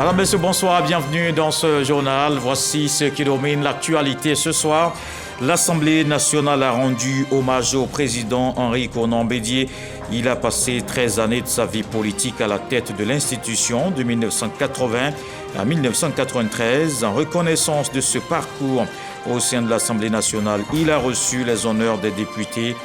Madame, Monsieur, bonsoir, bienvenue dans ce journal. Voici ce qui domine l'actualité ce soir. L'Assemblée nationale a rendu hommage au président Henri Konan Bédié. Il a passé 13 années de sa vie politique à la tête de l'institution de 1980 à 1993. En reconnaissance de ce parcours au sein de l'Assemblée nationale, il a reçu les honneurs des députés.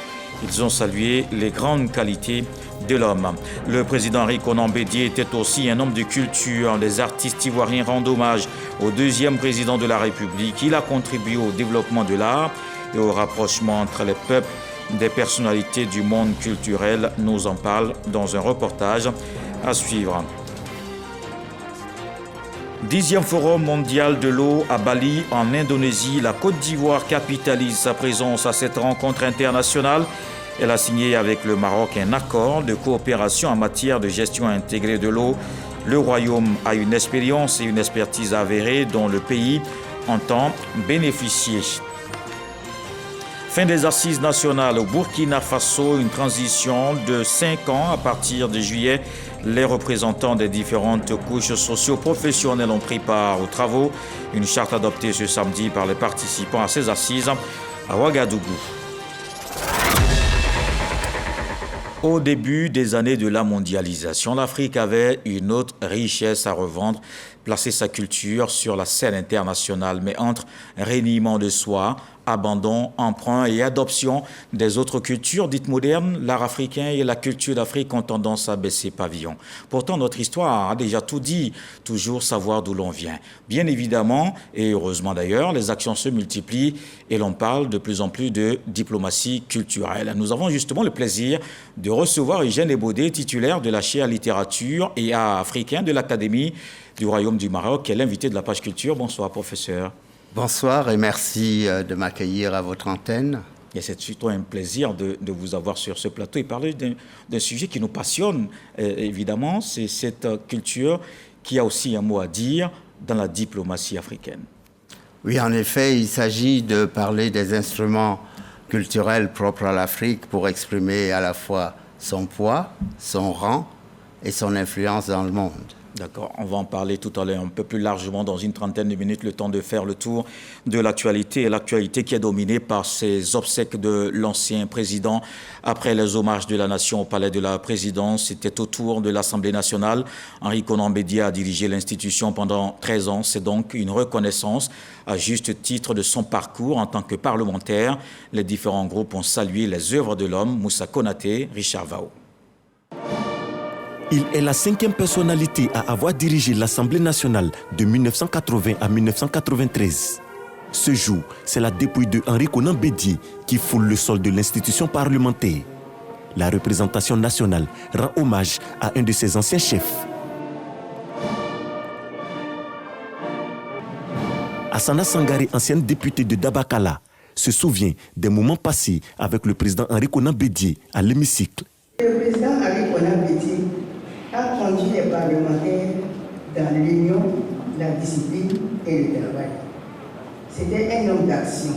Ils ont salué les grandes qualités de l'homme. Le président Henri Konan Bédié était aussi un homme de culture. Les artistes ivoiriens rendent hommage au deuxième président de la République. Il a contribué au développement de l'art et au rapprochement entre les peuples. Des personnalités du monde culturel nous en parlent dans un reportage à suivre. 10e Forum mondial de l'eau à Bali, en Indonésie. La Côte d'Ivoire capitalise sa présence à cette rencontre internationale. Elle a signé avec le Maroc un accord de coopération en matière de gestion intégrée de l'eau. Le Royaume a une expérience et une expertise avérée dont le pays entend bénéficier. Fin des assises nationales au Burkina Faso, une transition de 5 ans à partir de juillet. Les représentants des différentes couches socio-professionnelles ont pris part aux travaux. Une charte adoptée ce samedi par les participants à ces assises à Ouagadougou. Au début des années de la mondialisation, l'Afrique avait une autre richesse à revendre, placer sa culture sur la scène internationale. Mais entre reniement de soi, abandon, emprunt et adoption des autres cultures dites modernes, l'art africain et la culture d'Afrique ont tendance à baisser pavillon. Pourtant, notre histoire a déjà tout dit, toujours savoir d'où l'on vient. Bien évidemment, et heureusement d'ailleurs, les actions se multiplient et l'on parle de plus en plus de diplomatie culturelle. Nous avons justement le plaisir de recevoir Eugène Ebodé, titulaire de la chaire littérature et art africain de l'Académie du Royaume du Maroc, qui est l'invité de la page culture. Bonsoir, professeur. Bonsoir et merci de m'accueillir à votre antenne. Et c'est surtout un plaisir de vous avoir sur ce plateau et parler d'un sujet qui nous passionne. Évidemment, c'est cette culture qui a aussi un mot à dire dans la diplomatie africaine. Oui, en effet, il s'agit de parler des instruments culturels propres à l'Afrique pour exprimer à la fois son poids, son rang et son influence dans le monde. D'accord, on va en parler tout à l'heure un peu plus largement dans une trentaine de minutes, le temps de faire le tour de l'actualité. Et l'actualité qui est dominée par ces obsèques de l'ancien président. Après les hommages de la nation au palais de la présidence, c'était au tour de l'Assemblée nationale. Henri Konan Bédié a dirigé l'institution pendant 13 ans. C'est donc une reconnaissance à juste titre de son parcours en tant que parlementaire. Les différents groupes ont salué les œuvres de l'homme, Moussa Konaté, Richard Vao. Il est la 5e personnalité à avoir dirigé l'Assemblée nationale de 1980 à 1993. Ce jour, c'est la dépouille de Henri Konan Bédié qui foule le sol de l'institution parlementaire. La représentation nationale rend hommage à un de ses anciens chefs. Hassana Sangare, ancienne députée de Dabakala, se souvient des moments passés avec le président Henri Konan Bédié à l'hémicycle. Le président Henri Konan Bédié a conduit les parlementaires dans l'union, la discipline et le travail. C'était un homme d'action,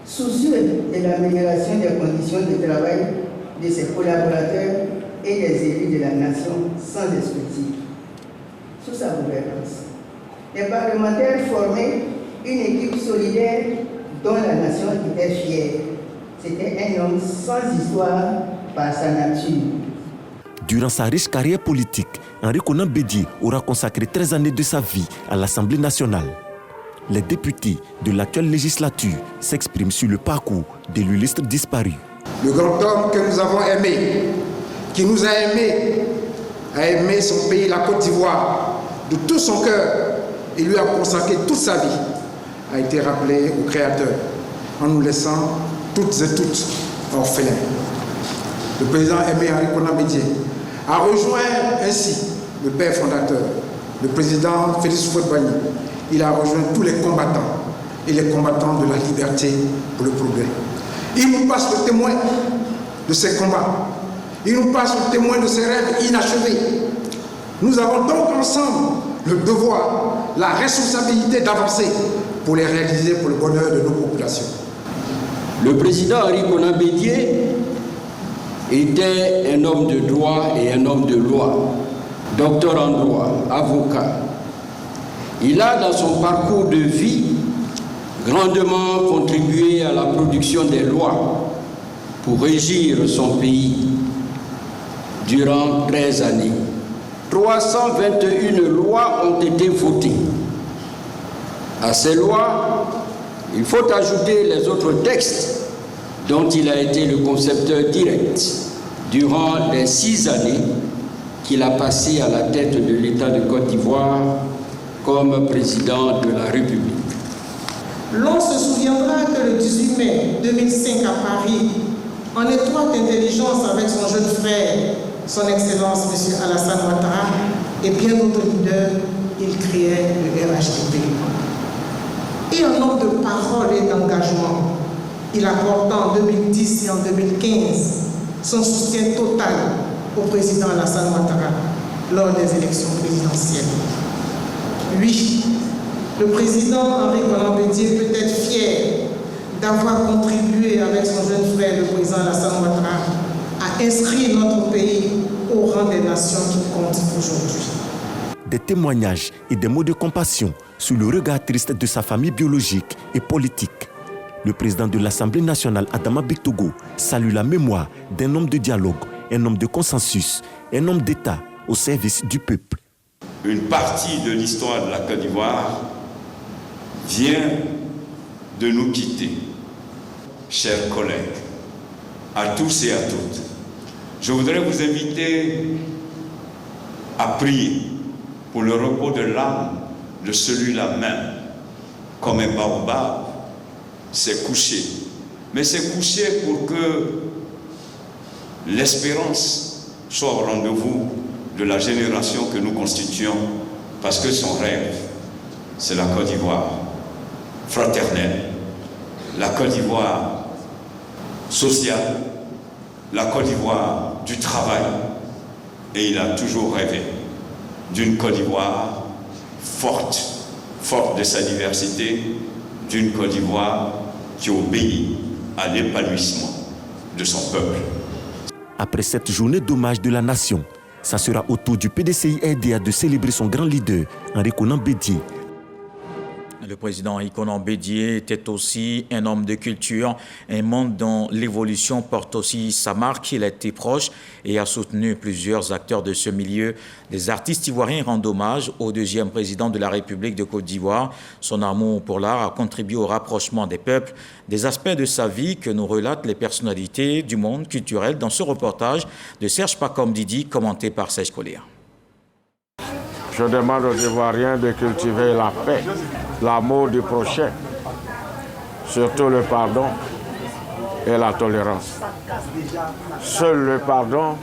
soucieux de l'amélioration des conditions de travail de ses collaborateurs et des élus de la nation sans expertise. Sous sa gouvernance, les parlementaires formaient une équipe solidaire dont la nation était fière. C'était un homme sans histoire par sa nature. Durant sa riche carrière politique, Henri Konan Bédié aura consacré 13 années de sa vie à l'Assemblée nationale. Les députés de l'actuelle législature s'expriment sur le parcours de l'illustre disparu. Le grand homme que nous avons aimé, qui nous a aimé son pays, la Côte d'Ivoire, de tout son cœur, et lui a consacré toute sa vie, a été rappelé au Créateur, en nous laissant toutes et toutes orphelins. Le président aimé Henri Konan Bédié a rejoint ainsi le père fondateur, le président Félix Houphouët-Boigny. Il a rejoint tous les combattants et les combattants de la liberté pour le progrès. Il nous passe le témoin de ces combats. Il nous passe le témoin de ces rêves inachevés. Nous avons donc ensemble le devoir, la responsabilité d'avancer pour les réaliser pour le bonheur de nos populations. Le président Henri Konan Bédié était un homme de droit et un homme de loi. docteur en droit, avocat. Il a, dans son parcours de vie, grandement contribué à la production des lois pour régir son pays durant 13 années. 321 lois ont été votées. À ces lois, il faut ajouter les autres textes dont il a été le concepteur direct durant les 6 années qu'il a passé à la tête de l'État de Côte d'Ivoire comme président de la République. L'on se souviendra que le 18 mai 2005 à Paris, en étroite intelligence avec son jeune frère, son Excellence M. Alassane Ouattara et bien d'autres leaders, il créait le RHDP. Et un homme de parole et d'engagement, il apporta en 2010 et en 2015 son soutien total au président Alassane Ouattara lors des élections présidentielles. Oui, le président Henri Konan Bédié peut être fier d'avoir contribué avec son jeune frère, le président Alassane Ouattara, à inscrire notre pays au rang des nations qui comptent aujourd'hui. Des témoignages et des mots de compassion sur le regard triste de sa famille biologique et politique. Le président de l'Assemblée nationale, Adama Bektogo, salue la mémoire d'un homme de dialogue, un homme de consensus, un homme d'État au service du peuple. Une partie de l'histoire de la Côte d'Ivoire vient de nous quitter. Chers collègues, à tous et à toutes, je voudrais vous inviter à prier pour le repos de l'âme de celui-là même, comme un baobab s'est couché. Mais s'est couché pour que l'espérance soit au rendez-vous de la génération que nous constituons, parce que son rêve, c'est la Côte d'Ivoire fraternelle, la Côte d'Ivoire sociale, la Côte d'Ivoire du travail, et il a toujours rêvé d'une Côte d'Ivoire forte, forte de sa diversité, d'une Côte d'Ivoire qui obéit à l'épanouissement de son peuple. Après cette journée d'hommage de la nation, ça sera au tour du PDCI-RDA de célébrer son grand leader, Henri Konan Bédié. Le président Henri Konan Bédié était aussi un homme de culture, un monde dont l'évolution porte aussi sa marque. Il a été proche et a soutenu plusieurs acteurs de ce milieu. Les artistes ivoiriens rendent hommage au deuxième président de la République de Côte d'Ivoire. Son amour pour l'art a contribué au rapprochement des peuples. Des aspects de sa vie que nous relatent les personnalités du monde culturel dans ce reportage de Serge Pacom Didi, commenté par Serge Collier. Je demande aux Ivoiriens de cultiver la paix, l'amour du prochain, surtout le pardon et la tolérance. Seul le pardon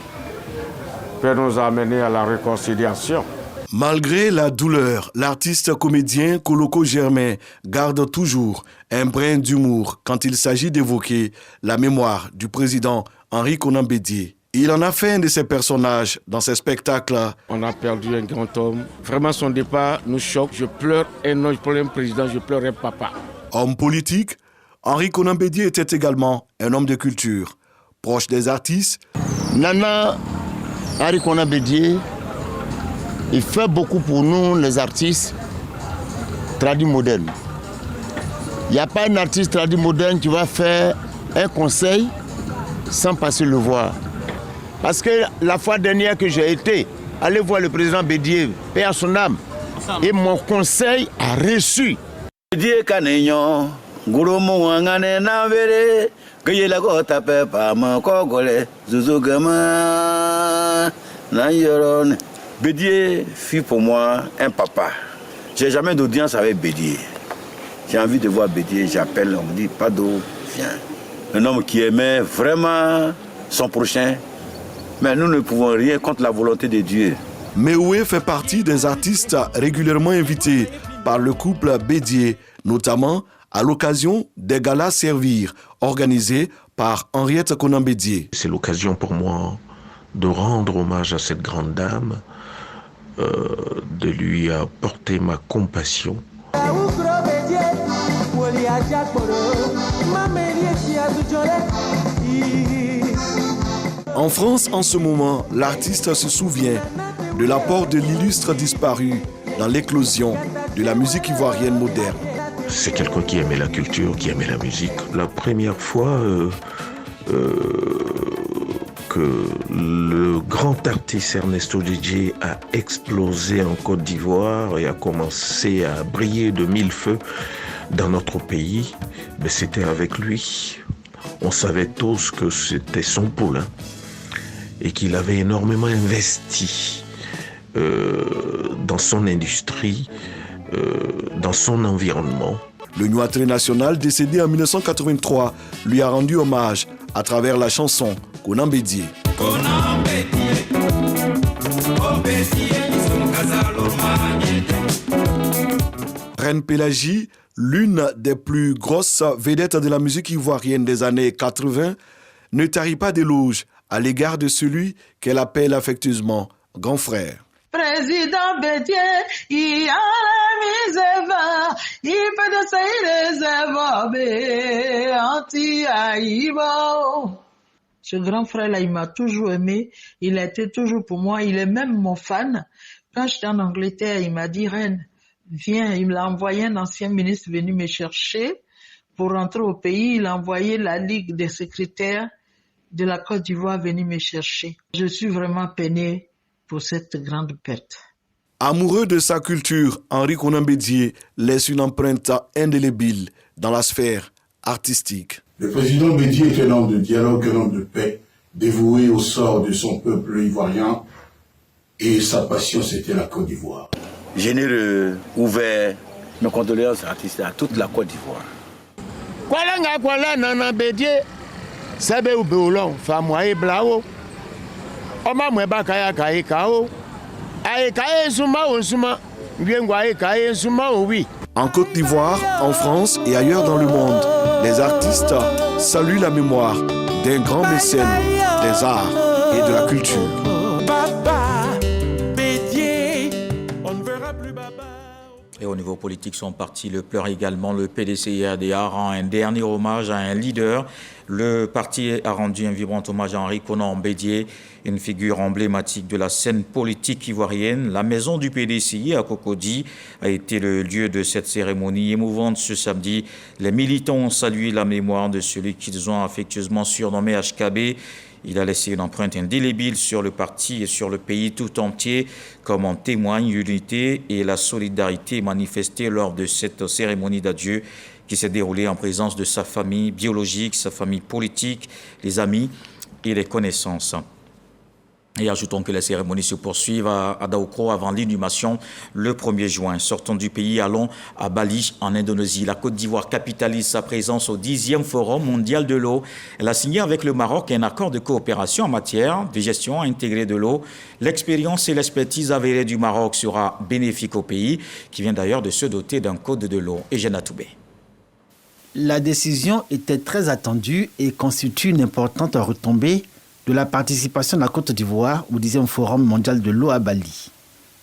peut nous amener à la réconciliation. Malgré la douleur, l'artiste comédien Koloko Germain garde toujours un brin d'humour quand il s'agit d'évoquer la mémoire du président Henri Konan Bédié. Il en a fait un de ses personnages dans ses spectacles. On a perdu un grand homme. Vraiment, son départ nous choque. Je pleure un président, je pleure un papa. Homme politique, Henri Konan Bédié était également un homme de culture. Proche des artistes. Nana Henri Konan Bédié, il fait beaucoup pour nous, les artistes tradis modernes. Il n'y a pas un artiste tradit moderne qui va faire un conseil sans passer le voir. Parce que la fois dernière que j'ai été, allé voir le président Bédié, paix à son âme, et mon conseil a reçu. Bédié Kanignon, Gouroumou Wangane Navere, Gayela Gota Pepa, Mankogole, Zuzugama, Nayoron. Bédié fut pour moi un papa. J'ai jamais d'audience avec Bédié. J'ai envie de voir Bédié, j'appelle, on me dit, pas d'eau, viens. Un homme qui aimait vraiment son prochain. Mais nous ne pouvons rien contre la volonté de Dieu. Meoué fait partie des artistes régulièrement invités par le couple Bédié, notamment à l'occasion des galas Servir, organisés par Henriette Konan Bédié. C'est l'occasion pour moi de rendre hommage à cette grande dame, de lui apporter ma compassion. En France, en ce moment, l'artiste se souvient de l'apport de l'illustre disparu dans l'éclosion de la musique ivoirienne moderne. C'est quelqu'un qui aimait la culture, qui aimait la musique. La première fois que le grand artiste Ernesto Djedje a explosé en Côte d'Ivoire et a commencé à briller de mille feux dans notre pays, mais c'était avec lui. On savait tous que c'était son poulain et qu'il avait énormément investi dans son industrie, dans son environnement. Le Nuatré national, décédé en 1983, lui a rendu hommage à travers la chanson Konan Bédié. Reine Pélagie, l'une des plus grosses vedettes de la musique ivoirienne des années 80, ne tarit pas d'éloges à l'égard de celui qu'elle appelle affectueusement grand frère. Président Bédié, il a la mise, il fait de anti-aïbo. Ce grand frère-là, il m'a toujours aimé, il a été toujours pour moi, il est même mon fan. Quand j'étais en Angleterre, il m'a dit, Reine, viens, il m'a envoyé un ancien ministre venu me chercher pour rentrer au pays, il a envoyé la Ligue des secrétaires de la Côte d'Ivoire venir me chercher. Je suis vraiment peiné pour cette grande perte. Amoureux de sa culture, Henri Konan Bédié laisse une empreinte indélébile dans la sphère artistique. Le président Bédié est un homme de dialogue, un homme de paix, dévoué au sort de son peuple ivoirien, et sa passion c'était la Côte d'Ivoire. Généreux, ouvert, mes condoléances artistes à toute la Côte d'Ivoire. En Côte d'Ivoire, en France et ailleurs dans le monde, les artistes saluent la mémoire d'un grand mécène des arts et de la culture. Et au niveau politique, son parti le pleure également. Le PDCIRDA rend un dernier hommage à un leader. Le parti a rendu un vibrant hommage à Henri Konan Bédié, une figure emblématique de la scène politique ivoirienne. La maison du PDCI à Cocody a été le lieu de cette cérémonie émouvante ce samedi. Les militants ont salué la mémoire de celui qu'ils ont affectueusement surnommé HKB. Il a laissé une empreinte indélébile sur le parti et sur le pays tout entier, comme en témoigne l'unité et la solidarité manifestée lors de cette cérémonie d'adieu qui s'est déroulée en présence de sa famille biologique, sa famille politique, les amis et les connaissances. Et ajoutons que les cérémonies se poursuivent à Daokro avant l'inhumation le 1er juin. Sortons du pays, allons à Bali, en Indonésie. La Côte d'Ivoire capitalise sa présence au 10e Forum mondial de l'eau. Elle a signé avec le Maroc un accord de coopération en matière de gestion intégrée de l'eau. L'expérience et l'expertise avérée du Maroc sera bénéfique au pays, qui vient d'ailleurs de se doter d'un code de l'eau. Eugène Atoubé. La décision était très attendue et constitue une importante retombée de la participation de la Côte d'Ivoire au 10e Forum mondial de l'eau à Bali.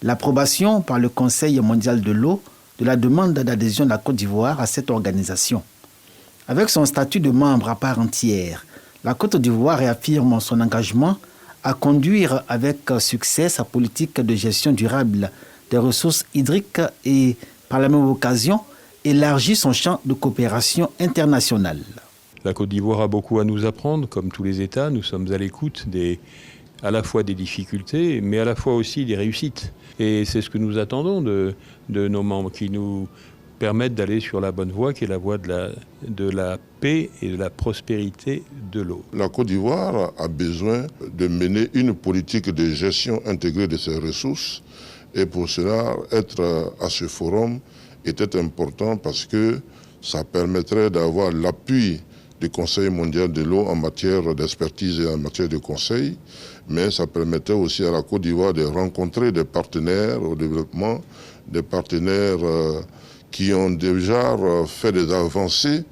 L'approbation par le Conseil mondial de l'eau de la demande d'adhésion de la Côte d'Ivoire à cette organisation. Avec son statut de membre à part entière, la Côte d'Ivoire réaffirme son engagement à conduire avec succès sa politique de gestion durable des ressources hydriques et, par la même occasion, élargit son champ de coopération internationale. La Côte d'Ivoire a beaucoup à nous apprendre, comme tous les États. Nous sommes à l'écoute à la fois des difficultés, mais à la fois aussi des réussites. Et c'est ce que nous attendons de nos membres, qui nous permettent d'aller sur la bonne voie, qui est la voie de la paix et de la prospérité de l'eau. La Côte d'Ivoire a besoin de mener une politique de gestion intégrée de ses ressources. Et pour cela, être à ce forum était important parce que ça permettrait d'avoir l'appui du Conseil mondial de l'eau en matière d'expertise et en matière de conseil, mais ça permettait aussi à la Côte d'Ivoire de rencontrer des partenaires au développement, des partenaires qui ont déjà fait des avancées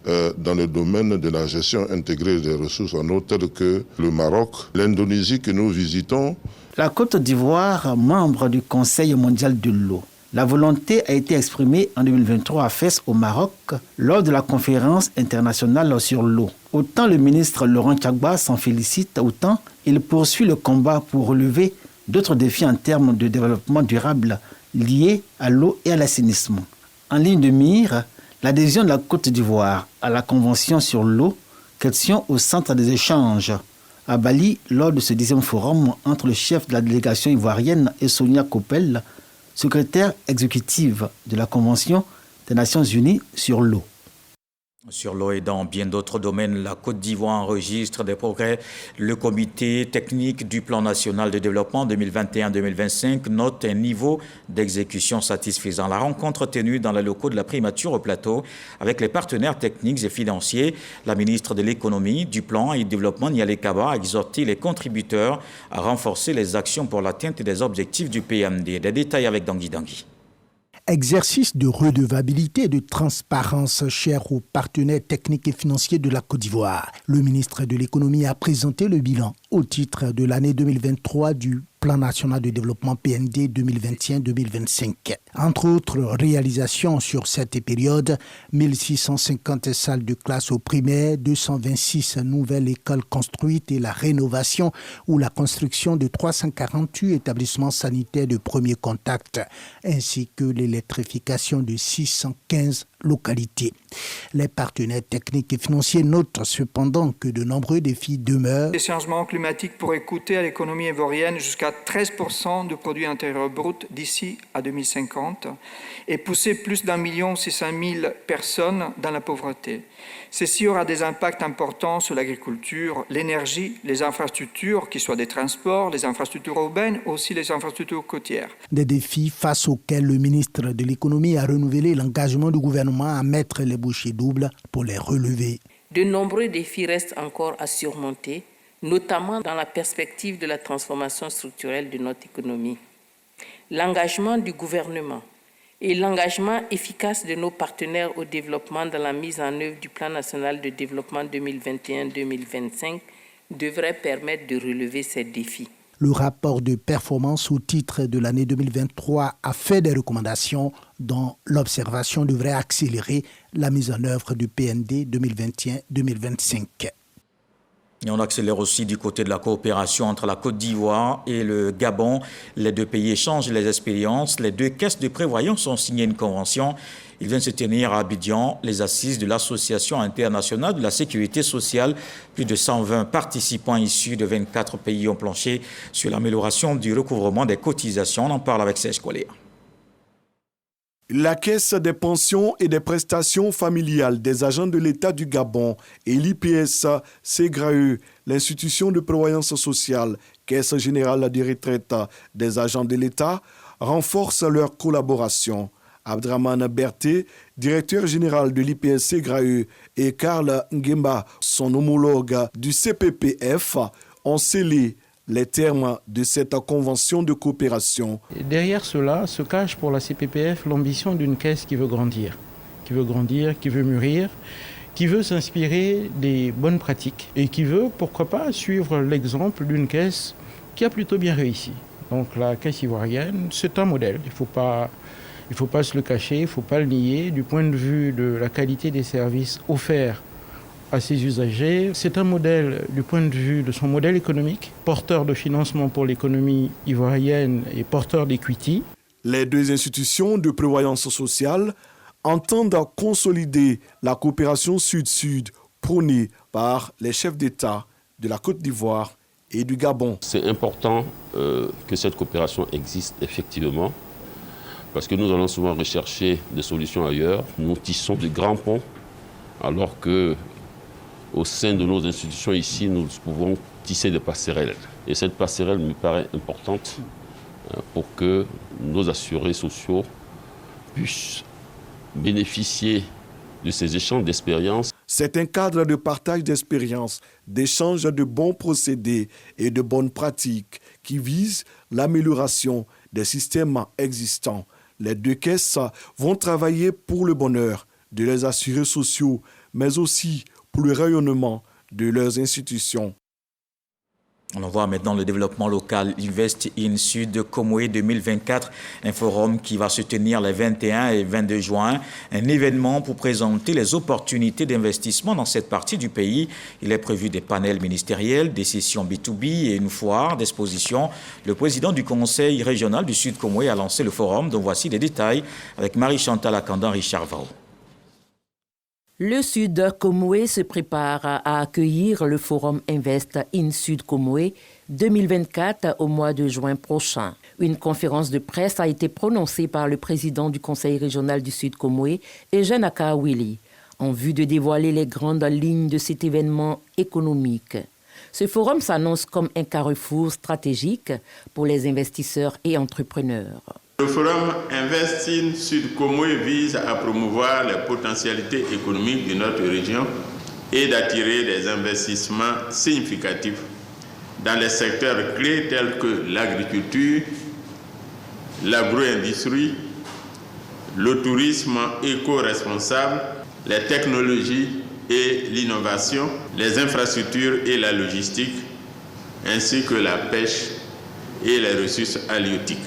dans le domaine de la gestion intégrée des ressources en eau, telles que le Maroc, l'Indonésie que nous visitons. La Côte d'Ivoire, membre du Conseil mondial de l'eau. La volonté a été exprimée en 2023 à Fès, au Maroc, lors de la conférence internationale sur l'eau. Autant le ministre Laurent Tchagba s'en félicite, autant il poursuit le combat pour relever d'autres défis en termes de développement durable liés à l'eau et à l'assainissement. En ligne de mire, l'adhésion de la Côte d'Ivoire à la Convention sur l'eau, question au centre des échanges à Bali lors de ce 10e forum entre le chef de la délégation ivoirienne et Sonia Coppel, secrétaire exécutive de la Convention des Nations Unies sur l'eau. Sur l'eau et dans bien d'autres domaines, la Côte d'Ivoire enregistre des progrès. Le comité technique du plan national de développement 2021-2025 note un niveau d'exécution satisfaisant. La rencontre tenue dans les locaux de la primature au plateau avec les partenaires techniques et financiers, la ministre de l'économie, du plan et du développement Nialé Kaba a exhorté les contributeurs à renforcer les actions pour l'atteinte des objectifs du PMD. Des détails avec Dangui Dangui. Exercice de redevabilité et de transparence cher aux partenaires techniques et financiers de la Côte d'Ivoire. Le ministre de l'économie a présenté le bilan au titre de l'année 2023 du Plan national de développement PND 2021-2025. Entre autres réalisations sur cette période, 1650 salles de classe au primaire, 226 nouvelles écoles construites et la rénovation ou la construction de 348 établissements sanitaires de premier contact, ainsi que l'électrification de 615 localités. Les partenaires techniques et financiers notent cependant que de nombreux défis demeurent. Les changements climatiques pourraient coûter à l'économie ivoirienne jusqu'à 13% du produit intérieur brut d'ici à 2050 et pousser plus d'1 600 000 personnes dans la pauvreté. Ceci aura des impacts importants sur l'agriculture, l'énergie, les infrastructures, qu'ils soient des transports, les infrastructures urbaines, aussi les infrastructures côtières. Des défis face auxquels le ministre de l'économie a renouvelé l'engagement du gouvernement à mettre les bouchées doubles pour les relever. De nombreux défis restent encore à surmonter, notamment dans la perspective de la transformation structurelle de notre économie. L'engagement du gouvernement et l'engagement efficace de nos partenaires au développement dans la mise en œuvre du Plan national de développement 2021-2025 devraient permettre de relever ces défis. Le rapport de performance au titre de l'année 2023 a fait des recommandations dont l'observation devrait accélérer la mise en œuvre du PND 2021-2025. Et on accélère aussi du côté de la coopération entre la Côte d'Ivoire et le Gabon. Les deux pays échangent les expériences. Les deux caisses de prévoyance ont signé une convention. Il vient de se tenir à Abidjan les assises de l'Association internationale de la sécurité sociale. Plus de 120 participants issus de 24 pays ont planché sur l'amélioration du recouvrement des cotisations. On en parle avec Serge Collet. La Caisse des pensions et des prestations familiales des agents de l'État du Gabon et l'IPS SEGRAE, l'institution de prévoyance sociale, Caisse générale de retraite des agents de l'État, renforcent leur collaboration. Abdraman Berté, directeur général de l'IPS SEGRAE, et Karl Ngemba, son homologue du CPPF, ont scellé les termes de cette convention de coopération. Derrière cela se cache pour la CPPF l'ambition d'une caisse qui veut grandir, qui veut mûrir, qui veut s'inspirer des bonnes pratiques et qui veut, pourquoi pas, suivre l'exemple d'une caisse qui a plutôt bien réussi. Donc la caisse ivoirienne, c'est un modèle, il faut pas se le cacher, il ne faut pas le nier. Du point de vue de la qualité des services offerts à ses usagers, c'est un modèle du point de vue de son modèle économique, porteur de financement pour l'économie ivoirienne et porteur d'equity. Les deux institutions de prévoyance sociale entendent consolider la coopération sud-sud prônée par les chefs d'État de la Côte d'Ivoire et du Gabon. C'est important que cette coopération existe effectivement, parce que nous allons souvent rechercher des solutions ailleurs. Nous tissons de grands ponts, alors que au sein de nos institutions ici, nous pouvons tisser des passerelles. Et cette passerelle me paraît importante pour que nos assurés sociaux puissent bénéficier de ces échanges d'expériences. C'est un cadre de partage d'expériences, d'échange de bons procédés et de bonnes pratiques qui vise l'amélioration des systèmes existants. Les deux caisses vont travailler pour le bonheur de leurs assurés sociaux, mais aussi pour le rayonnement de leurs institutions. On en voit maintenant le développement local Invest in Sud Comoé 2024, un forum qui va se tenir les 21 et 22 juin, un événement pour présenter les opportunités d'investissement dans cette partie du pays. Il est prévu des panels ministériels, des sessions B2B et une foire d'exposition. Le président du conseil régional du Sud Comoé a lancé le forum, dont voici les détails avec Marie-Chantal Akandan, Richard Vao. Le Sud Comoé se prépare à accueillir le forum Invest in Sud Comoé 2024 au mois de juin prochain. Une conférence de presse a été prononcée par le président du conseil régional du Sud Comoé, Eugène Akawili, en vue de dévoiler les grandes lignes de cet événement économique. Ce forum s'annonce comme un carrefour stratégique pour les investisseurs et entrepreneurs. Le forum Invest in Sud Comoé vise à promouvoir les potentialités économiques de notre région et d'attirer des investissements significatifs dans les secteurs clés tels que l'agriculture, l'agro-industrie, le tourisme éco-responsable, les technologies et l'innovation, les infrastructures et la logistique, ainsi que la pêche et les ressources halieutiques.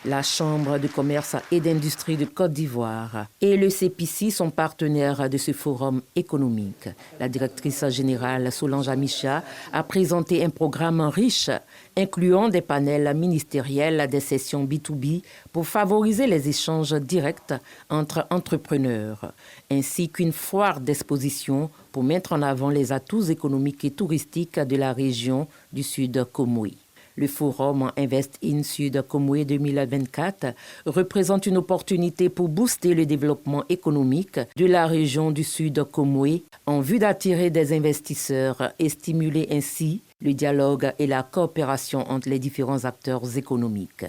La Chambre de commerce et d'industrie de Côte d'Ivoire et le CEPICI sont partenaires de ce forum économique. La directrice générale Solange Amicha a présenté un programme riche, incluant des panels ministériels, des sessions B2B pour favoriser les échanges directs entre entrepreneurs, ainsi qu'une foire d'exposition pour mettre en avant les atouts économiques et touristiques de la région du Sud Comoé. Le forum Invest in Sud Comoé 2024 représente une opportunité pour booster le développement économique de la région du Sud Comoé en vue d'attirer des investisseurs et stimuler ainsi le dialogue et la coopération entre les différents acteurs économiques.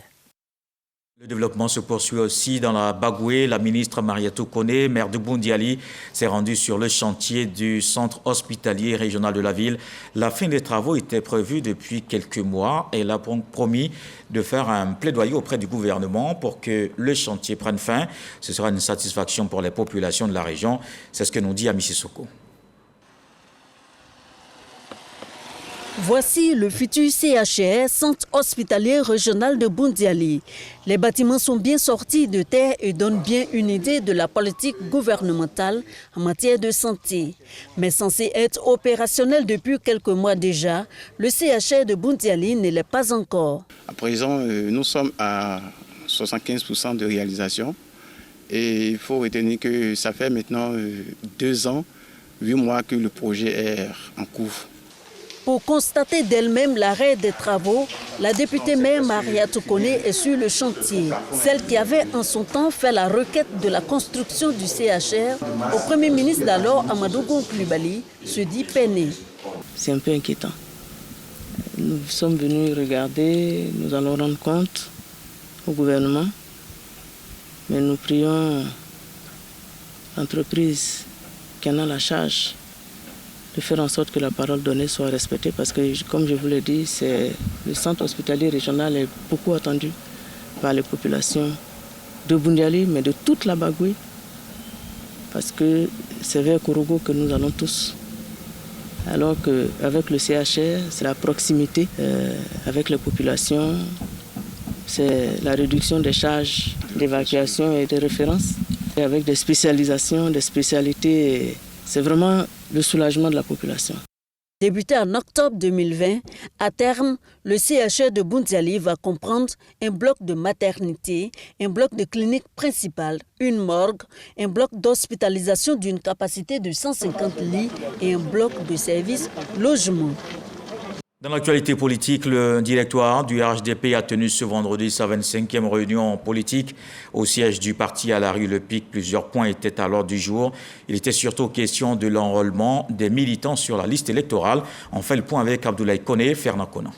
Le développement se poursuit aussi dans la Bagoué. La ministre Mariatou Kone, maire de Boundiali, s'est rendue sur le chantier du centre hospitalier régional de la ville. La fin des travaux était prévue depuis quelques mois. Elle a promis de faire un plaidoyer auprès du gouvernement pour que le chantier prenne fin. Ce sera une satisfaction pour les populations de la région. C'est ce que nous dit Ami Sissoko. Voici le futur CHR, Centre hospitalier régional de Boundiali. Les bâtiments sont bien sortis de terre et donnent bien une idée de la politique gouvernementale en matière de santé. Mais censé être opérationnel depuis quelques mois déjà, le CHR de Boundiali ne l'est pas encore. À présent, nous sommes à 75% de réalisation et il faut retenir que ça fait maintenant 2 ans, 8 mois que le projet est en cours. Pour constater d'elle-même l'arrêt des travaux, la députée maire Mariatou Kone est sur le chantier. Celle qui avait en son temps fait la requête de la construction du CHR au Premier ministre d'alors, Amadou Gon Coulibaly, se dit peinée. C'est un peu inquiétant. Nous sommes venus regarder, nous allons rendre compte au gouvernement, mais nous prions l'entreprise qui en a la charge de faire en sorte que la parole donnée soit respectée parce que, comme je vous l'ai dit, le centre hospitalier régional est beaucoup attendu par les populations de Boundiali, mais de toute la Bagoué, parce que c'est vers Korogo que nous allons tous. Alors qu'avec le CHR, c'est la proximité avec les populations, c'est la réduction des charges d'évacuation et de référence, et avec des spécialisations, des spécialités, c'est vraiment le soulagement de la population. Débuté en octobre 2020, à terme, le CHR de Boundiali va comprendre un bloc de maternité, un bloc de clinique principale, une morgue, un bloc d'hospitalisation d'une capacité de 150 lits et un bloc de services logement. Dans l'actualité politique, le directoire du RHDP a tenu ce vendredi sa 25e réunion politique au siège du parti à la rue Le Pic. Plusieurs points étaient à l'ordre du jour. Il était surtout question de l'enrôlement des militants sur la liste électorale. On fait le point avec Abdoulaye Kone, Fernand Conan.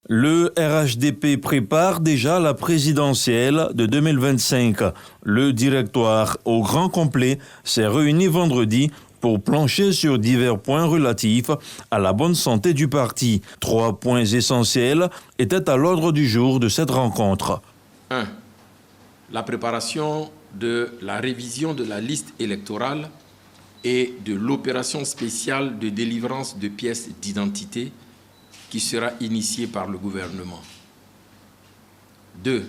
Le RHDP prépare déjà la présidentielle de 2025. Le directoire au grand complet s'est réuni vendredi pour plancher sur divers points relatifs à la bonne santé du parti. 3 points essentiels étaient à l'ordre du jour de cette rencontre. 1. La préparation de la révision de la liste électorale et de l'opération spéciale de délivrance de pièces d'identité qui sera initié par le gouvernement. 2.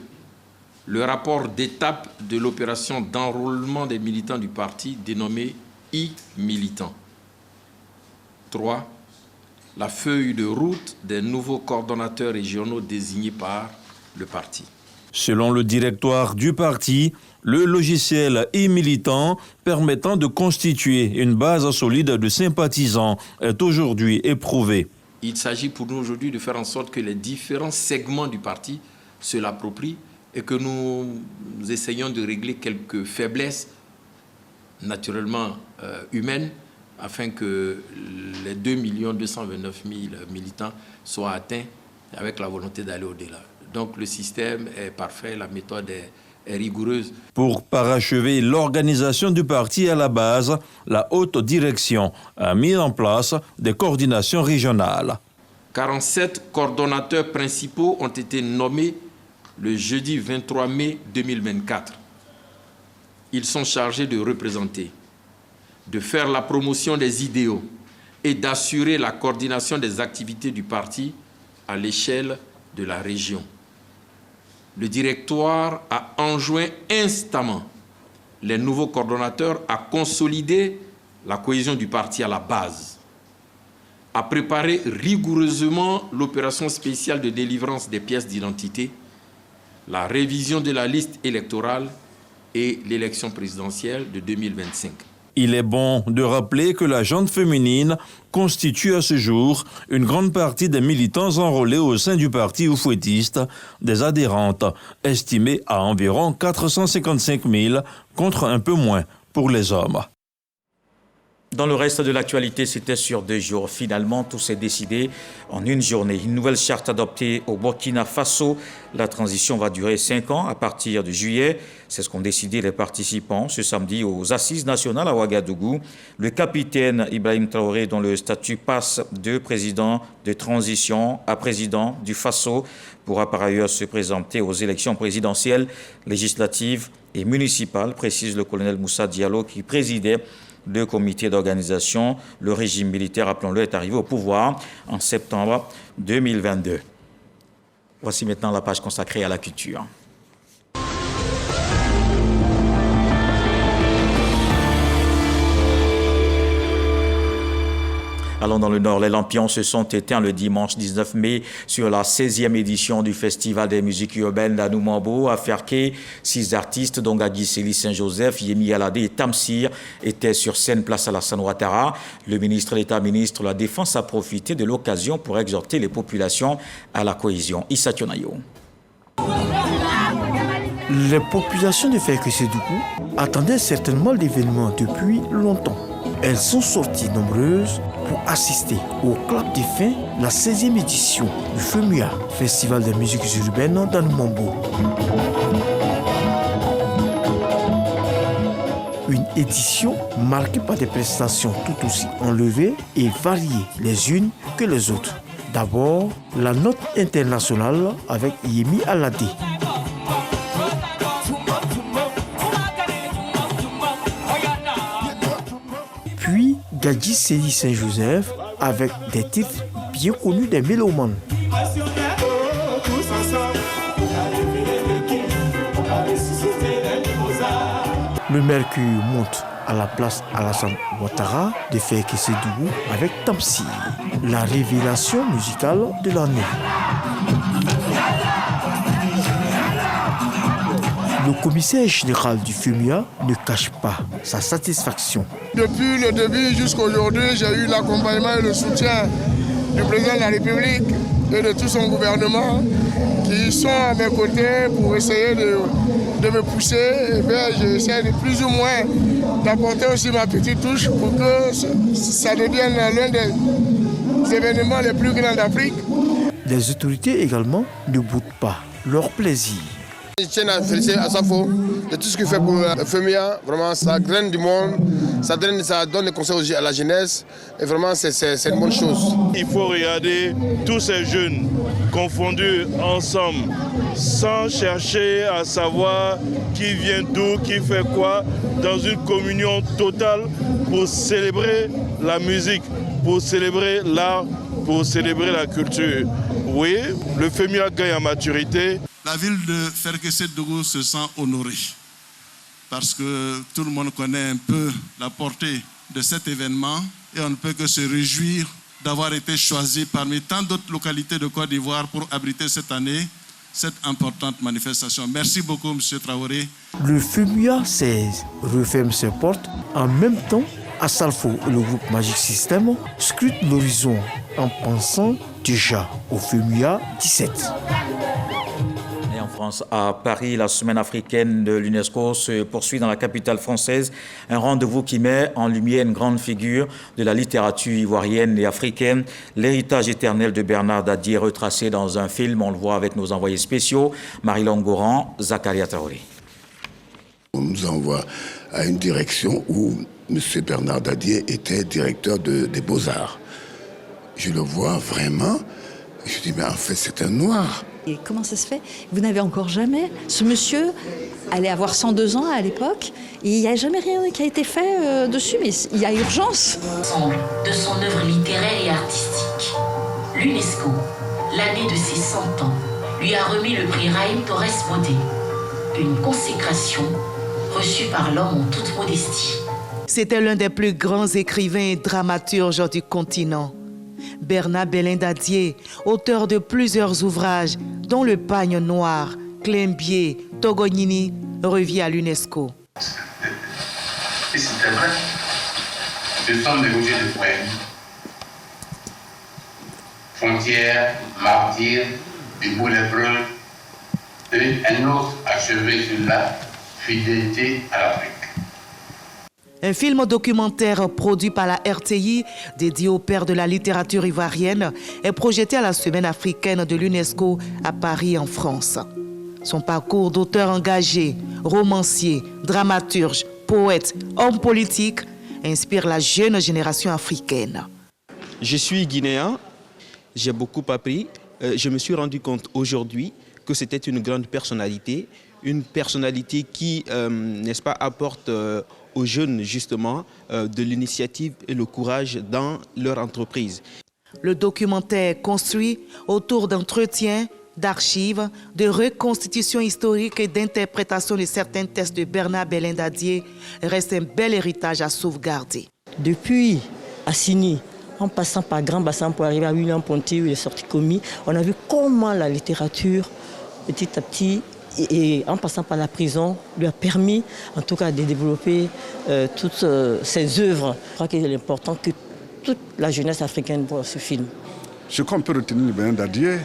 Le rapport d'étape de l'opération d'enrôlement des militants du parti dénommé e-militants. 3. La feuille de route des nouveaux coordonnateurs régionaux désignés par le parti. Selon le directoire du parti, le logiciel e-militant permettant de constituer une base solide de sympathisants est aujourd'hui éprouvé. Il s'agit pour nous aujourd'hui de faire en sorte que les différents segments du parti se l'approprient et que nous essayons de régler quelques faiblesses naturellement humaines afin que les 2 229 000 militants soient atteints avec la volonté d'aller au-delà. Donc le système est parfait, la méthode est rigoureuse. Pour parachever l'organisation du parti à la base, la haute direction a mis en place des coordinations régionales. 47 coordonnateurs principaux ont été nommés le jeudi 23 mai 2024. Ils sont chargés de représenter, de faire la promotion des idéaux et d'assurer la coordination des activités du parti à l'échelle de la région. Le directoire a enjoint instamment les nouveaux coordonnateurs à consolider la cohésion du parti à la base, à préparer rigoureusement l'opération spéciale de délivrance des pièces d'identité, la révision de la liste électorale et l'élection présidentielle de 2025. Il est bon de rappeler que la gente féminine constitue à ce jour une grande partie des militants enrôlés au sein du parti oufouettiste, des adhérentes estimées à environ 455 000 contre un peu moins pour les hommes. Dans le reste de l'actualité, c'était sur 2 jours. Finalement, tout s'est décidé en une journée. Une nouvelle charte adoptée au Burkina Faso. La transition va durer 5 ans à partir de juillet. C'est ce qu'ont décidé les participants ce samedi aux Assises nationales à Ouagadougou. Le capitaine Ibrahim Traoré, dont le statut passe de président de transition à président du Faso, pourra par ailleurs se présenter aux élections présidentielles, législatives et municipales, précise le colonel Moussa Diallo qui présidait le comité d'organisation. Le régime militaire, rappelons-le, est arrivé au pouvoir en septembre 2022. Voici maintenant la page consacrée à la culture. Allons dans le Nord. Les lampions se sont éteints le dimanche 19 mai sur la 16e édition du Festival des musiques urbaines d'Anoumambo. À Ferké, 6 artistes, dont Gagiseli Saint-Joseph, Yemi Alade et Tamsir, étaient sur scène place Alassane Ouattara. Le ministre d'État, ministre de la Défense, a profité de l'occasion pour exhorter les populations à la cohésion. Issa Tionayo. Les populations de Ferké-Sédougou attendaient certainement l'événement depuis longtemps. Elles sont sorties nombreuses pour assister au clap de fin de la 16e édition du FEMUA, Festival des musiques urbaines d'Anoumambo. Une édition marquée par des prestations tout aussi enlevées et variées les unes que les autres. D'abord, la note internationale avec Yemi Alade. Puis Gagiseli Saint-Joseph avec des titres bien connus des mélomanes. Le mercure monte à la place Alassane Ouattara de Ferké-Sédougou avec Tamsir, la révélation musicale de l'année. Le commissaire général du FEMUA ne cache pas sa satisfaction. Depuis le début jusqu'à aujourd'hui, j'ai eu l'accompagnement et le soutien du président de la République et de tout son gouvernement qui sont à mes côtés pour essayer de me pousser. Et bien, j'essaie de plus ou moins d'apporter aussi ma petite touche pour que ça devienne l'un des événements les plus grands d'Afrique. Les autorités également ne boudent pas leur plaisir. Je tiens à féliciter Asafo de tout ce qu'il fait pour le FEMUA. Vraiment, ça graine du monde, ça donne des conseils aussi à la jeunesse. Et vraiment, c'est une bonne chose. Il faut regarder tous ces jeunes confondus ensemble, sans chercher à savoir qui vient d'où, qui fait quoi, dans une communion totale pour célébrer la musique, pour célébrer l'art, pour célébrer la culture. Oui, le FEMUA gagne en maturité. La ville de Ferguson-Dougou se sent honorée parce que tout le monde connaît un peu la portée de cet événement et on ne peut que se réjouir d'avoir été choisi parmi tant d'autres localités de Côte d'Ivoire pour abriter cette année cette importante manifestation. Merci beaucoup, M. Traoré. Le FEMUA 16 referme ses portes. En même temps, Assalfo et le groupe Magic System scrutent l'horizon en pensant déjà au FEMUA 17. Et en France, à Paris, la semaine africaine de l'UNESCO se poursuit dans la capitale française. Un rendez-vous qui met en lumière une grande figure de la littérature ivoirienne et africaine, l'héritage éternel de Bernard Dadier retracé dans un film. On le voit avec nos envoyés spéciaux, Marie-Laure Goran, Zakaria Traoré. On nous envoie à une direction où M. Bernard Dadier était directeur des Beaux-Arts. Je le vois vraiment, je dis mais en fait c'est un noir. Et comment ça se fait? Vous n'avez encore jamais... Ce monsieur allait avoir 102 ans à l'époque, et il n'y a jamais rien qui a été fait dessus, mais il y a urgence. De son œuvre littéraire et artistique, l'UNESCO, l'année de ses 100 ans, lui a remis le prix Raïm Torres Modé, une consécration reçue par l'homme en toute modestie. C'était l'un des plus grands écrivains et dramaturges du continent. Bernard Belin Dadier, auteur de plusieurs ouvrages, dont Le Pagne Noir, Climbier, Togonini, revient à l'UNESCO. Et c'était vrai. Ce sont des objets de poèmes. Frontières, martyrs, des bouts lépreux, et un autre achevé sur la fidélité à l'Afrique. Un film documentaire produit par la RTI, dédié au père de la littérature ivoirienne, est projeté à la Semaine africaine de l'UNESCO à Paris, en France. Son parcours d'auteur engagé, romancier, dramaturge, poète, homme politique, inspire la jeune génération africaine. Je suis guinéen, j'ai beaucoup appris. Je me suis rendu compte aujourd'hui que c'était une grande personnalité, une personnalité qui, n'est-ce pas, apporte aux jeunes justement de l'initiative et le courage dans leur entreprise. Le documentaire est construit autour d'entretiens, d'archives, de reconstitutions historiques et d'interprétations de certains textes de Bernard Belin Dadier reste un bel héritage à sauvegarder. Depuis Assini, en passant par Grand Bassin pour arriver à William Ponty où il est sorti commis, on a vu comment la littérature, petit à petit, et en passant par la prison, lui a permis en tout cas de développer toutes ses œuvres. Je crois qu'il est important que toute la jeunesse africaine voit ce film. Ce qu'on peut retenir de Bernard Dadier,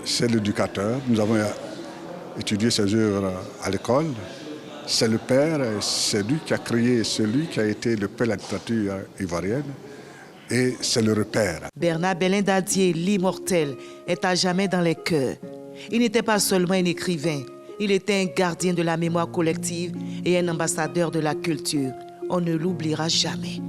c'est l'éducateur. Nous avons étudié ses œuvres à l'école. C'est le père, c'est lui qui a créé, c'est lui qui a été le père de la littérature ivoirienne. Et c'est le repère. Bernard Belin Dadier, l'immortel, est à jamais dans les cœurs. Il n'était pas seulement un écrivain, il était un gardien de la mémoire collective et un ambassadeur de la culture. On ne l'oubliera jamais.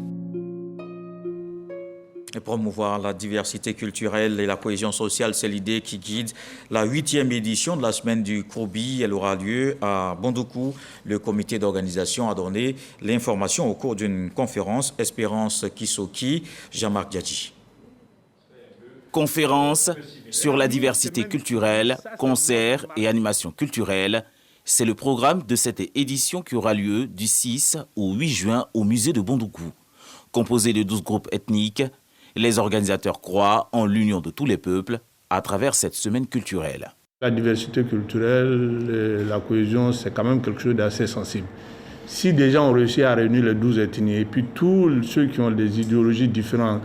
Et promouvoir la diversité culturelle et la cohésion sociale, c'est l'idée qui guide la 8e édition de la semaine du Kourbi. Elle aura lieu à Bondoukou. Le comité d'organisation a donné l'information au cours d'une conférence. Espérance Kisoki, Jean-Marc Diadji. Conférence sur la diversité culturelle, concerts et animations culturelles. C'est le programme de cette édition qui aura lieu du 6 au 8 juin au musée de Bondoukou. Composé de 12 groupes ethniques, les organisateurs croient en l'union de tous les peuples à travers cette semaine culturelle. La diversité culturelle, la cohésion, c'est quand même quelque chose d'assez sensible. Si déjà on réussit à réunir les 12 ethnies et puis tous ceux qui ont des idéologies différentes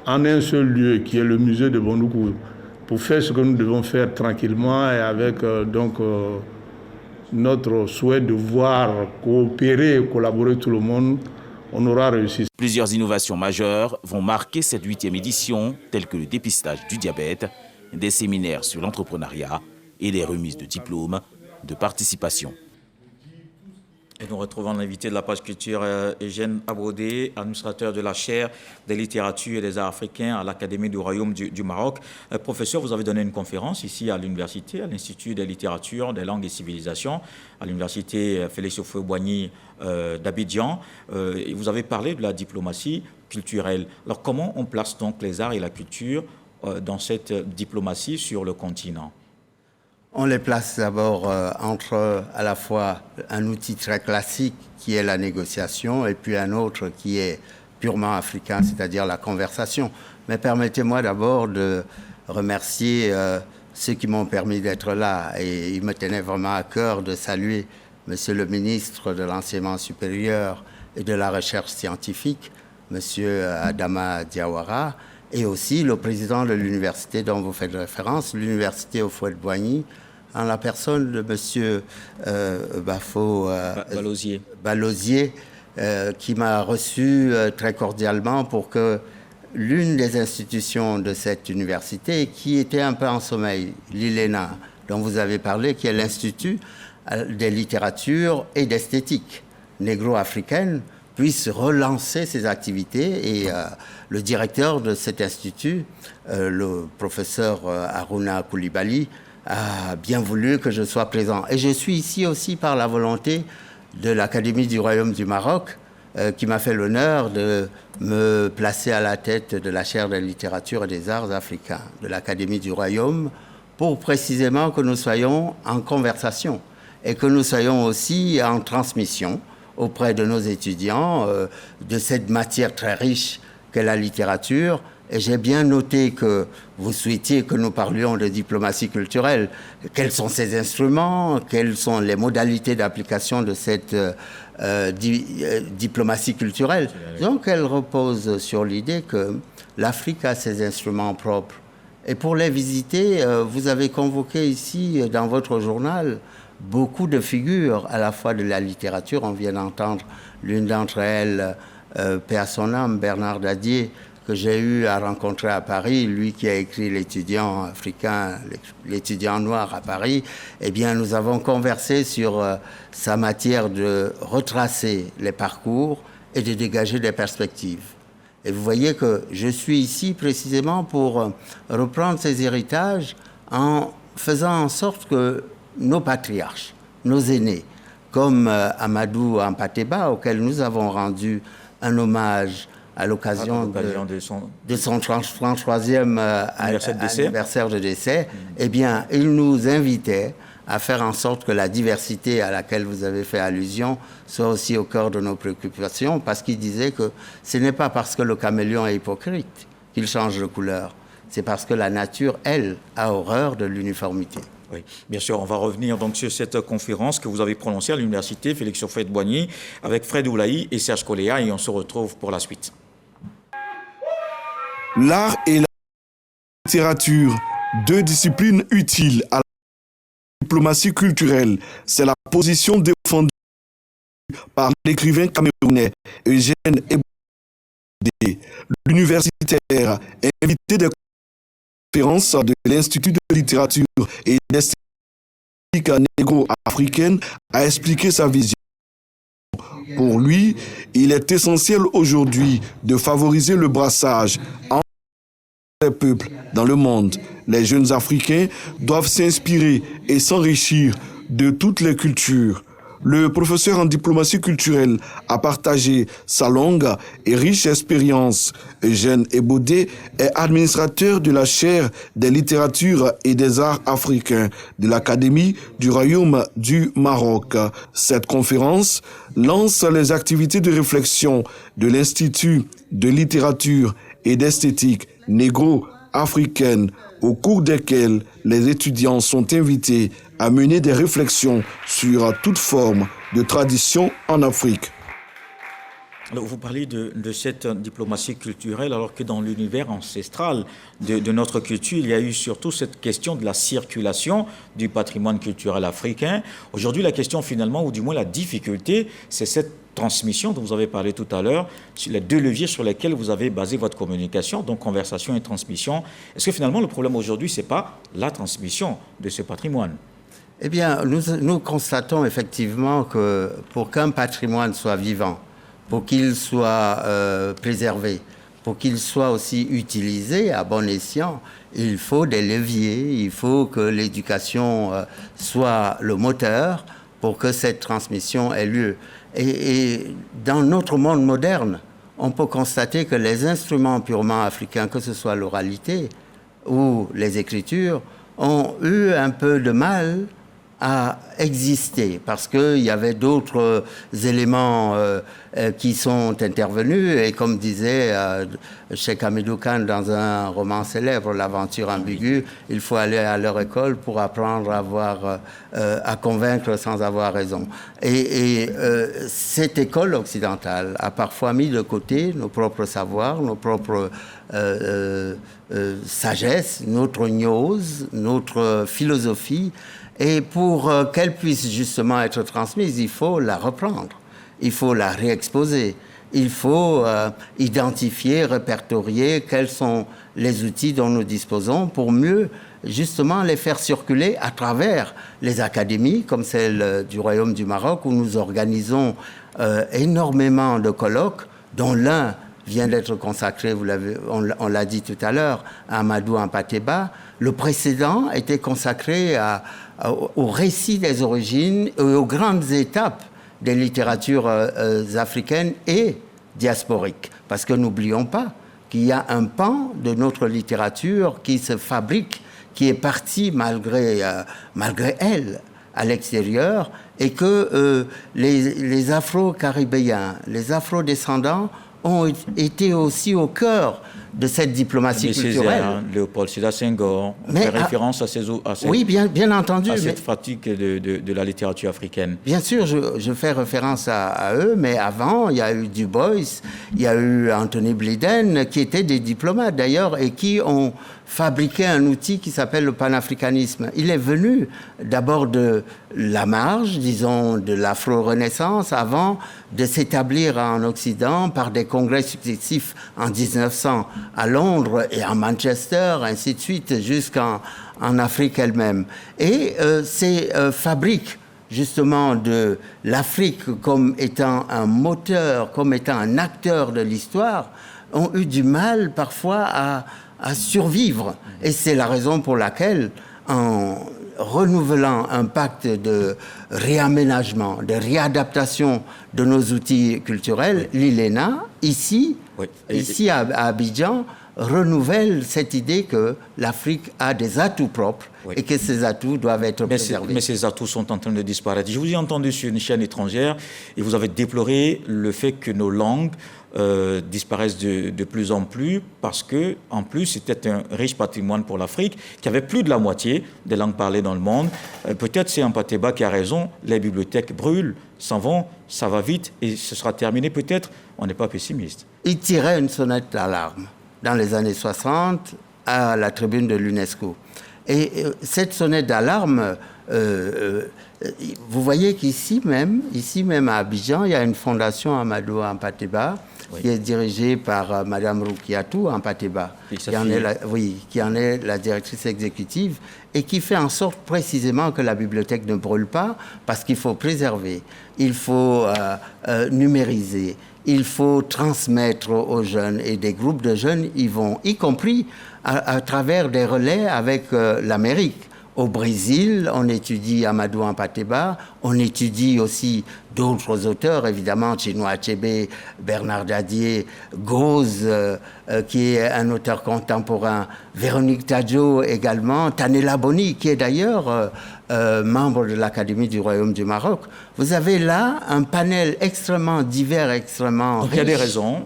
en un seul lieu, qui est le musée de Bondoukou, pour faire ce que nous devons faire tranquillement et avec notre souhait de voir coopérer et collaborer tout le monde, on aura réussi. Plusieurs innovations majeures vont marquer cette 8e édition, telles que le dépistage du diabète, des séminaires sur l'entrepreneuriat et des remises de diplômes de participation. Et nous retrouvons l'invité de la page culture, Eugène Abodé, administrateur de la chaire des littératures et des arts africains à l'Académie du Royaume du Maroc. Professeur, vous avez donné une conférence ici à l'université, à l'Institut des littératures, des langues et civilisations, à l'université Félix Houphouët-Boigny d'Abidjan. Et vous avez parlé de la diplomatie culturelle. Alors, comment on place donc les arts et la culture dans cette diplomatie sur le continent ? On les place d'abord entre à la fois un outil très classique qui est la négociation et puis un autre qui est purement africain, c'est-à-dire la conversation. Mais permettez-moi d'abord de remercier ceux qui m'ont permis d'être là. Et il me tenait vraiment à cœur de saluer Monsieur le ministre de l'Enseignement supérieur et de la Recherche scientifique, Monsieur Adama Diawara, et aussi le président de l'université dont vous faites référence, l'université Houphouët-Boigny, en la personne de monsieur Balosier, qui m'a reçu très cordialement pour que l'une des institutions de cette université, qui était un peu en sommeil, l'ILENA, dont vous avez parlé, qui est l'Institut des littératures et d'esthétique négro-africaine, puisse relancer ses activités. Et le directeur de cet institut, le professeur Harouna Koulibaly, a bien voulu que je sois présent. Et je suis ici aussi par la volonté de l'Académie du Royaume du Maroc, qui m'a fait l'honneur de me placer à la tête de la chaire des littératures et des arts africains de l'Académie du Royaume, pour précisément que nous soyons en conversation et que nous soyons aussi en transmission auprès de nos étudiants de cette matière très riche qu'est la littérature. Et j'ai bien noté que vous souhaitiez que nous parlions de diplomatie culturelle. Quels sont ces instruments? Quelles sont les modalités d'application de cette diplomatie culturelle? Donc elle repose sur l'idée que l'Afrique a ses instruments propres. Et pour les visiter, vous avez convoqué ici, dans votre journal, beaucoup de figures, à la fois de la littérature. On vient d'entendre l'une d'entre elles, paix à son âme, Bernard Dadier, que j'ai eu à rencontrer à Paris, lui qui a écrit L'étudiant africain, l'étudiant noir à Paris. Eh bien, nous avons conversé sur sa matière de retracer les parcours et de dégager des perspectives. Et vous voyez que je suis ici précisément pour reprendre ces héritages en faisant en sorte que nos patriarches, nos aînés, comme Amadou Hampâté-Bâ, auquel nous avons rendu un hommage à l'occasion de son 33e anniversaire de décès, eh bien, il nous invitait à faire en sorte que la diversité à laquelle vous avez fait allusion soit aussi au cœur de nos préoccupations, parce qu'il disait que ce n'est pas parce que le caméléon est hypocrite qu'il change de couleur, c'est parce que la nature, elle, a horreur de l'uniformité. Oui, bien sûr, on va revenir donc sur cette conférence que vous avez prononcée à l'université Félix Houphouët-Boigny avec Fred Oulahi et Serge Coléa, et on se retrouve pour la suite. L'art et la littérature, deux disciplines utiles à la diplomatie culturelle, c'est la position défendue par l'écrivain camerounais Eugène Ebodé, l'universitaire invité des conférences de l'Institut de littérature et d'esthétique négro-africaine, a expliqué sa vision. Pour lui, il est essentiel aujourd'hui de favoriser le brassage entre les peuples dans le monde. Les jeunes Africains doivent s'inspirer et s'enrichir de toutes les cultures. Le professeur en diplomatie culturelle a partagé sa longue et riche expérience. Eugène Ebodé est administrateur de la chaire des littératures et des arts africains de l'Académie du Royaume du Maroc. Cette conférence lance les activités de réflexion de l'Institut de littérature et d'esthétique négro-africaine, au cours desquelles les étudiants sont invités à mener des réflexions sur toute forme de tradition en Afrique. Alors, vous parlez de cette diplomatie culturelle, alors que dans l'univers ancestral de notre culture, il y a eu surtout cette question de la circulation du patrimoine culturel africain. Aujourd'hui, la question finalement, ou du moins la difficulté, c'est cette transmission dont vous avez parlé tout à l'heure, sur les deux leviers sur lesquels vous avez basé votre communication, donc conversation et transmission. Est-ce que finalement, le problème aujourd'hui, ce n'est pas la transmission de ce patrimoine ? Eh bien, nous constatons effectivement que pour qu'un patrimoine soit vivant, pour qu'il soit préservé, pour qu'il soit aussi utilisé à bon escient, il faut des leviers, il faut que l'éducation soit le moteur pour que cette transmission ait lieu. Et dans notre monde moderne, on peut constater que les instruments purement africains, que ce soit l'oralité ou les écritures, ont eu un peu de mal à exister parce qu'il y avait d'autres éléments qui sont intervenus et comme disait Cheikh Hamidou Kane dans un roman célèbre, L'aventure ambiguë, il faut aller à leur école pour apprendre à convaincre sans avoir raison. Et cette école occidentale a parfois mis de côté nos propres savoirs, nos propres sagesse, notre gnose, notre philosophie. Et pour qu'elle puisse justement être transmise, il faut la reprendre, il faut la réexposer, il faut identifier, répertorier quels sont les outils dont nous disposons pour mieux justement les faire circuler à travers les académies comme celle du Royaume du Maroc où nous organisons énormément de colloques dont l'un vient d'être consacré, on l'a dit tout à l'heure, à Amadou Hampâté-Bâ. Le précédent était consacré au récit des origines et aux grandes étapes des littératures africaines et diasporiques. Parce que n'oublions pas qu'il y a un pan de notre littérature qui se fabrique, qui est parti malgré elle à l'extérieur, et que les Afro-Caribéens, les Afro-descendants ont été aussi au cœur de cette diplomatie culturelle. Césaire, Léopold Sédar Senghor, on fait référence à oui, bien entendu, cette pratique de la littérature africaine. Bien sûr, je fais référence à eux, mais avant, il y a eu Du Bois, il y a eu Anthony Blyden, qui étaient des diplomates d'ailleurs, et qui ont fabriqué un outil qui s'appelle le panafricanisme. Il est venu d'abord de la marge, disons, de l'Afro-Renaissance, avant de s'établir en Occident par des congrès successifs en 1900 à Londres et à Manchester, ainsi de suite, jusqu'en Afrique elle-même. Et ces fabriques, justement, de l'Afrique comme étant un moteur, comme étant un acteur de l'histoire, ont eu du mal parfois à survivre. Et c'est la raison pour laquelle, en renouvelant un pacte de réaménagement, de réadaptation de nos outils culturels, l'ILENA, ici à Abidjan, renouvelle cette idée que l'Afrique a des atouts propres et que ces atouts doivent être préservés. Mais ces atouts sont en train de disparaître. Je vous ai entendu sur une chaîne étrangère et vous avez déploré le fait que nos langues disparaissent de plus en plus parce que, en plus, c'était un riche patrimoine pour l'Afrique qui avait plus de la moitié des langues parlées dans le monde. Peut-être c'est Hampâté-Bâ qui a raison, les bibliothèques brûlent, s'en vont, ça va vite et ce sera terminé peut-être. On n'est pas pessimiste. Il tirait une sonnette d'alarme dans les années 60 à la tribune de l'UNESCO. Et cette sonnette d'alarme, vous voyez qu'ici même à Abidjan, il y a une fondation Amadou Hampâté-Bâ qui est dirigée par Madame Roukiatou Hampâté-Bâ, qui en est la directrice exécutive et qui fait en sorte précisément que la bibliothèque ne brûle pas parce qu'il faut préserver, il faut numériser, il faut transmettre aux jeunes et des groupes de jeunes y vont, y compris à travers des relais avec l'Amérique. Au Brésil, on étudie Amadou Hampâté-Bâ, on étudie aussi d'autres auteurs, évidemment, Chinua Achebe, Bernard Dadier, Gose, qui est un auteur contemporain, Véronique Tadjo également, Tanela Boni, qui est d'ailleurs membre de l'Académie du Royaume du Maroc. Vous avez là un panel extrêmement divers, extrêmement riche. Il y a des raisons,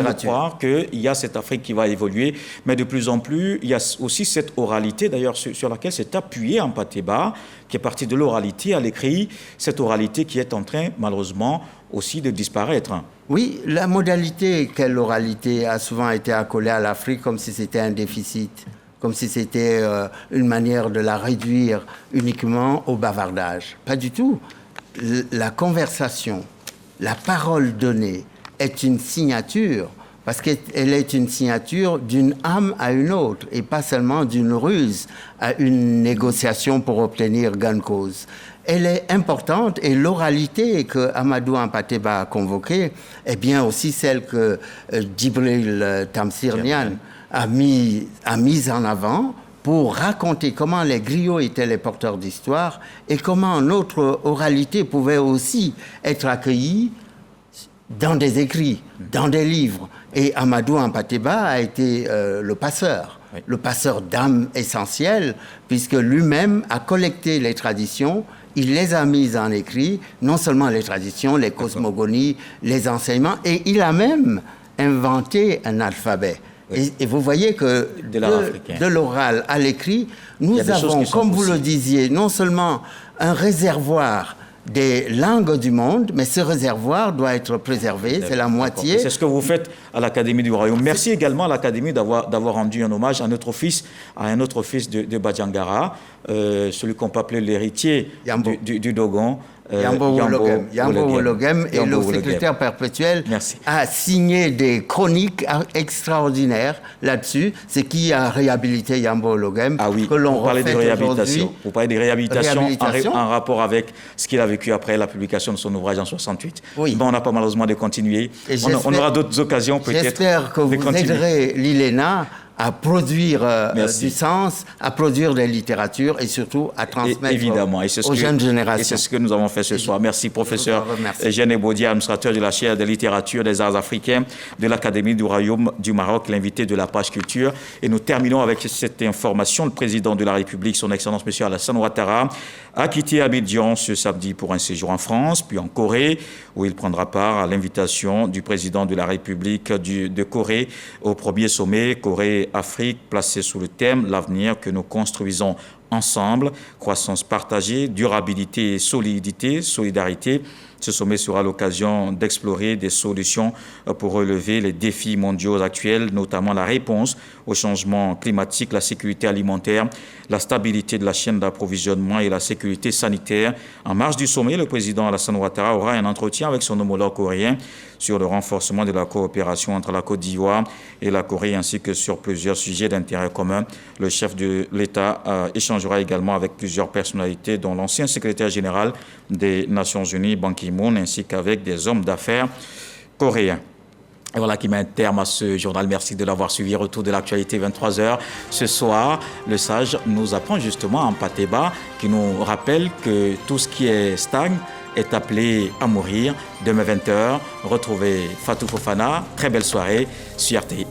de croire qu'il y a cette Afrique qui va évoluer, mais de plus en plus, il y a aussi cette oralité, d'ailleurs, sur laquelle s'est appuyé Hampâté-Bâ, qui est partie de l'oralité à l'écrit, cette oralité qui est en train, malheureusement, aussi de disparaître. Oui, la modalité qu'est l'oralité a souvent été accolée à l'Afrique comme si c'était un déficit, comme si c'était une manière de la réduire uniquement au bavardage. Pas du tout. La conversation, la parole donnée est une signature parce qu'elle est une signature d'une âme à une autre et pas seulement d'une ruse à une négociation pour obtenir gain de cause. Elle est importante et l'oralité que Amadou Hampâté-Bâ a convoquée est bien aussi celle que Djibril Tamsir Niane a mise en avant pour raconter comment les griots étaient les porteurs d'histoire et comment notre oralité pouvait aussi être accueillie dans des écrits, dans des livres. Et Amadou Hampâté-Bâ a été le passeur d'âmes essentielles, puisque lui-même a collecté les traditions, il les a mises en écrit, non seulement les traditions, les cosmogonies, les enseignements, et il a même inventé un alphabet. Et vous voyez que de l'oral à l'écrit, nous avons, comme vous le disiez, non seulement un réservoir des langues du monde, mais ce réservoir doit être préservé, c'est la moitié. C'est ce que vous faites à l'Académie du Royaume. Merci également à l'Académie d'avoir rendu un hommage à un autre fils de Badjangara, celui qu'on peut appeler l'héritier du Dogon. Yambo Wologem et le secrétaire perpétuel a signé des chroniques extraordinaires là-dessus, ce qui a réhabilité Yambo Wologem, que l'on refait aujourd'hui. Vous parlez de réhabilitation en rapport avec ce qu'il a vécu après la publication de son ouvrage en 68. Oui. Bon, on n'a pas malheureusement de continuer. On aura d'autres occasions peut-être. J'espère que vous aiderez l'ILENA à produire du sens, à produire des littératures et surtout à transmettre aux jeunes générations. Et c'est ce que nous avons fait ce soir. Merci, professeur Eugène Ebodi, administrateur de la chaire de littérature des arts africains de l'Académie du Royaume du Maroc, l'invité de la page culture. Et nous terminons avec cette information. Le président de la République, son Excellence M. Alassane Ouattara, a quitté Abidjan ce samedi pour un séjour en France, puis en Corée, où il prendra part à l'invitation du président de la République de Corée au premier sommet Corée-Afrique, placé sous le thème « L'avenir que nous construisons ensemble, croissance partagée, durabilité et solidarité ». Ce sommet sera l'occasion d'explorer des solutions pour relever les défis mondiaux actuels, notamment la réponse au changement climatique, la sécurité alimentaire, la stabilité de la chaîne d'approvisionnement et la sécurité sanitaire. En marge du sommet, le président Alassane Ouattara aura un entretien avec son homologue coréen sur le renforcement de la coopération entre la Côte d'Ivoire et la Corée, ainsi que sur plusieurs sujets d'intérêt commun. Le chef de l'État échangera également avec plusieurs personnalités, dont l'ancien secrétaire général des Nations Unies, Ban Ki-moon, ainsi qu'avec des hommes d'affaires coréens. Et voilà qui met un terme à ce journal. Merci de l'avoir suivi. Retour de l'actualité 23h. Ce soir, le sage nous apprend justement en Hampâté-Bâ, qui nous rappelle que tout ce qui est stagne est appelé à mourir. Demain 20h, retrouvez Fatou Fofana. Très belle soirée sur RTI.